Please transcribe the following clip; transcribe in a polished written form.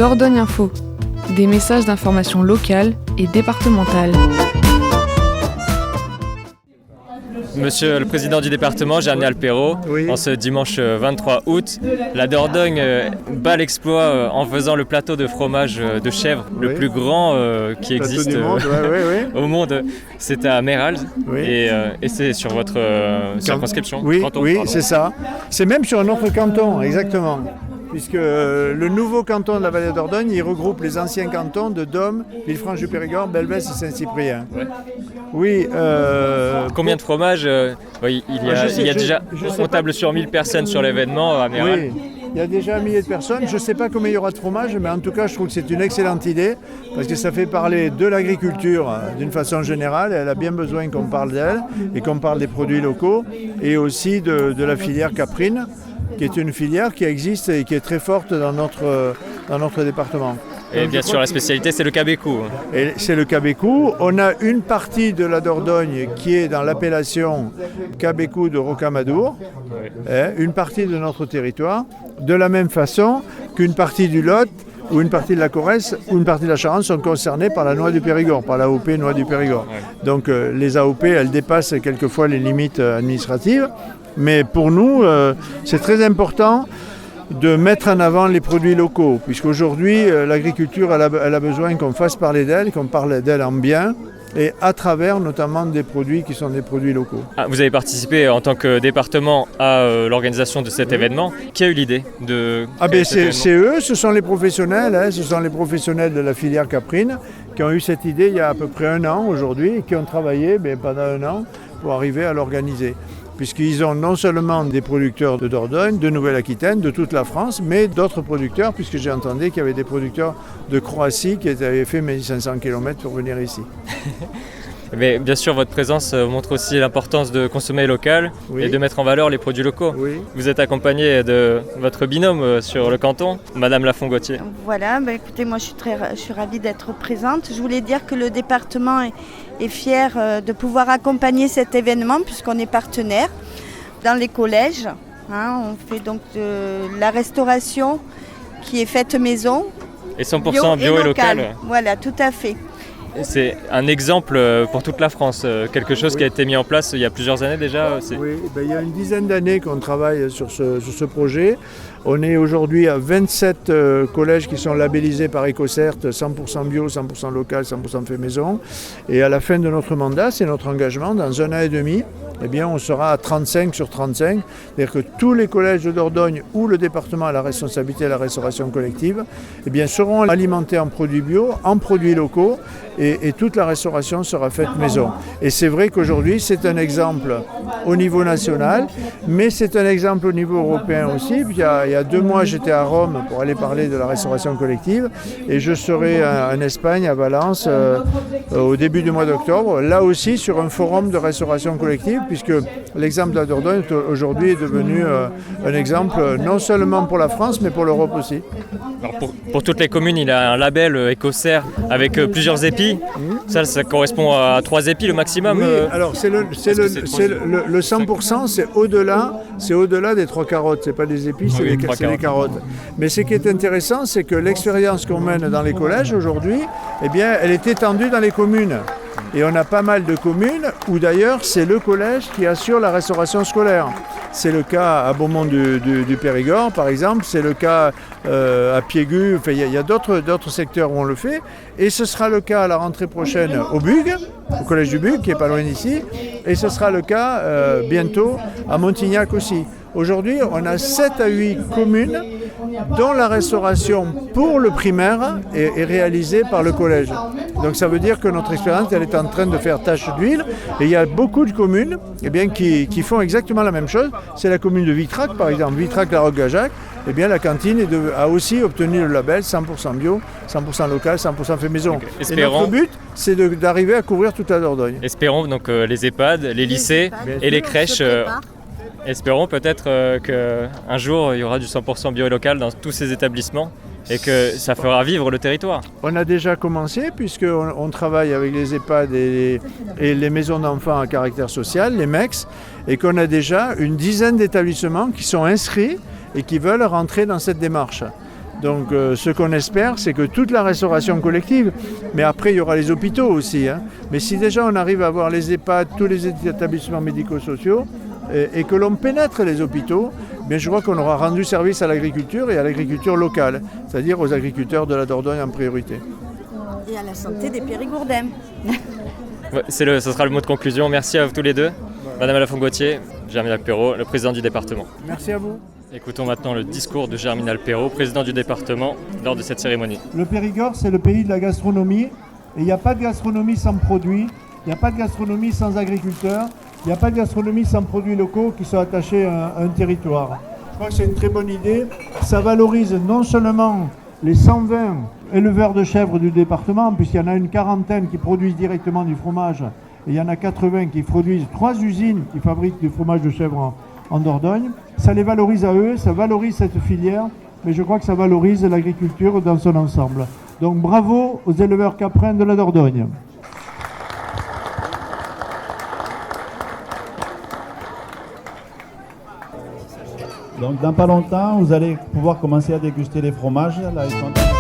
Dordogne Info, des messages d'information locale et départementale. Monsieur le Président du département, Germinal Perrault, en ce dimanche 23 août, la Dordogne bat l'exploit en faisant le plateau de fromage de chèvre le plus grand qui existe au monde. C'est à Méralles et c'est sur votre circonscription. Canton, c'est ça. C'est même sur un autre canton, exactement. Puisque le nouveau canton de la vallée d'Ordogne, il regroupe les anciens cantons de Dôme, Villefranche-du-Périgord, Belvès et Saint-Cyprien. Oui. Combien de fromages il y a déjà, on table sur 1000 personnes sur l'événement à Méralles. Oui, il y a déjà 1 millier de personnes. Je ne sais pas combien il y aura de fromage, mais en tout cas, je trouve que c'est une excellente idée, parce que ça fait parler de l'agriculture d'une façon générale. Elle a bien besoin qu'on parle d'elle et qu'on parle des produits locaux, et aussi de la filière caprine, qui est une filière qui existe et qui est très forte dans notre département. Et bien sûr, la spécialité, c'est le cabécou. Et c'est le cabécou. On a une partie de la Dordogne qui est dans l'appellation cabécou de Rocamadour, une partie de notre territoire, de la même façon qu'une partie du Lot ou une partie de la Corrèze ou une partie de la Charente sont concernés par la noix du Périgord, par l'AOP noix du Périgord. Donc les AOP, elles dépassent quelquefois les limites administratives. Mais pour nous, c'est très important de mettre en avant les produits locaux, puisqu'aujourd'hui, l'agriculture, elle a besoin qu'on fasse parler d'elle, qu'on parle d'elle en bien, et à travers notamment des produits qui sont des produits locaux. Vous avez participé en tant que département à l'organisation de cet événement. Qui a eu l'idée de c'est eux, ce sont les professionnels, ce sont les professionnels de la filière caprine qui ont eu cette idée il y a à peu près 1 an aujourd'hui, et qui ont travaillé pendant 1 an pour arriver à l'organiser. Puisqu'ils ont non seulement des producteurs de Dordogne, de Nouvelle-Aquitaine, de toute la France, mais d'autres producteurs, puisque j'ai entendu qu'il y avait des producteurs de Croatie qui avaient fait 1500 km pour venir ici. Mais bien sûr, votre présence montre aussi l'importance de consommer local et de mettre en valeur les produits locaux. Vous êtes accompagné de votre binôme sur le canton, Madame Lafont-Gauthier. Voilà, écoutez, moi je suis ravie d'être présente. Je voulais dire que le département est fier de pouvoir accompagner cet événement puisqu'on est partenaire dans les collèges. On fait donc de la restauration qui est faite maison. Et 100% bio et local. Voilà, tout à fait. C'est un exemple pour toute la France, quelque chose qui a été mis en place il y a plusieurs années déjà. Oui, il y a une dizaine d'années qu'on travaille sur ce projet. On est aujourd'hui à 27 collèges qui sont labellisés par Ecocert, 100% bio, 100% local, 100% fait maison. Et à la fin de notre mandat, c'est notre engagement, dans 1 an et demi, on sera à 35 sur 35. C'est-à-dire que tous les collèges de Dordogne où le département a la responsabilité de la restauration collective seront alimentés en produits bio, en produits locaux, et toute la restauration sera faite maison. Et c'est vrai qu'aujourd'hui, c'est un exemple au niveau national, mais c'est un exemple au niveau européen aussi. Il y a 2 mois, j'étais à Rome pour aller parler de la restauration collective, et je serai en Espagne, à Valence, au début du mois d'octobre, là aussi sur un forum de restauration collective, puisque l'exemple de la Dordogne aujourd'hui est devenu un exemple non seulement pour la France, mais pour l'Europe aussi. Alors pour toutes les communes, il a un label Ecocert avec plusieurs épis. Ça correspond à 3 épis le maximum. Oui, alors le 100%, c'est au-delà des 3 carottes. C'est pas des épis, c'est les carottes. Mais ce qui est intéressant, c'est que l'expérience qu'on mène dans les collèges aujourd'hui, elle est étendue dans les communes. Et on a pas mal de communes où d'ailleurs c'est le collège qui assure la restauration scolaire. C'est le cas à Beaumont du Périgord par exemple, c'est le cas à Piégu, il y a d'autres secteurs où on le fait. Et ce sera le cas à la rentrée prochaine au Bug, au collège du Bug qui est pas loin d'ici. Et ce sera le cas bientôt à Montignac aussi. Aujourd'hui, on a 7 à 8 communes dont la restauration pour le primaire est réalisée par le collège. Donc ça veut dire que notre expérience elle est en train de faire tache d'huile. Et il y a beaucoup de communes qui font exactement la même chose. C'est la commune de Vitrac par exemple, Vitrac-la-Roque-Gajac. La cantine a aussi obtenu le label 100% bio, 100% local, 100% fait maison. Et notre but, c'est d'arriver à couvrir toute la Dordogne. Espérons donc les EHPAD, les lycées et les crèches. Espérons peut-être qu'un jour, il y aura du 100% bio et local dans tous ces établissements et que ça fera vivre le territoire. On a déjà commencé puisqu'on travaille avec les EHPAD et les maisons d'enfants à caractère social, les MEX, et qu'on a déjà une dizaine d'établissements qui sont inscrits et qui veulent rentrer dans cette démarche. Donc ce qu'on espère, c'est que toute la restauration collective, mais après il y aura les hôpitaux aussi, hein. Mais si déjà on arrive à avoir les EHPAD, tous les établissements médico-sociaux, et que l'on pénètre les hôpitaux, bien je crois qu'on aura rendu service à l'agriculture et à l'agriculture locale, c'est-à-dire aux agriculteurs de la Dordogne en priorité. Et à la santé des Périgourdins. Ce sera le mot de conclusion. Merci à vous tous les deux. Madame Lafont-Gauthier, Germinal Perrault, le président du département. Merci à vous. Écoutons maintenant le discours de Germinal Perrault, président du département, lors de cette cérémonie. Le Périgord, c'est le pays de la gastronomie. Et il n'y a pas de gastronomie sans produits, il n'y a pas de gastronomie sans agriculteurs, il n'y a pas de gastronomie sans produits locaux qui sont attachés à un territoire. Je crois que c'est une très bonne idée. Ça valorise non seulement les 120 éleveurs de chèvres du département, puisqu'il y en a une quarantaine qui produisent directement du fromage, et il y en a 80 qui produisent 3 usines qui fabriquent du fromage de chèvre en Dordogne. Ça les valorise à eux, ça valorise cette filière, mais je crois que ça valorise l'agriculture dans son ensemble. Donc bravo aux éleveurs caprins de la Dordogne. Donc dans pas longtemps, vous allez pouvoir commencer à déguster les fromages. Là, ils sont...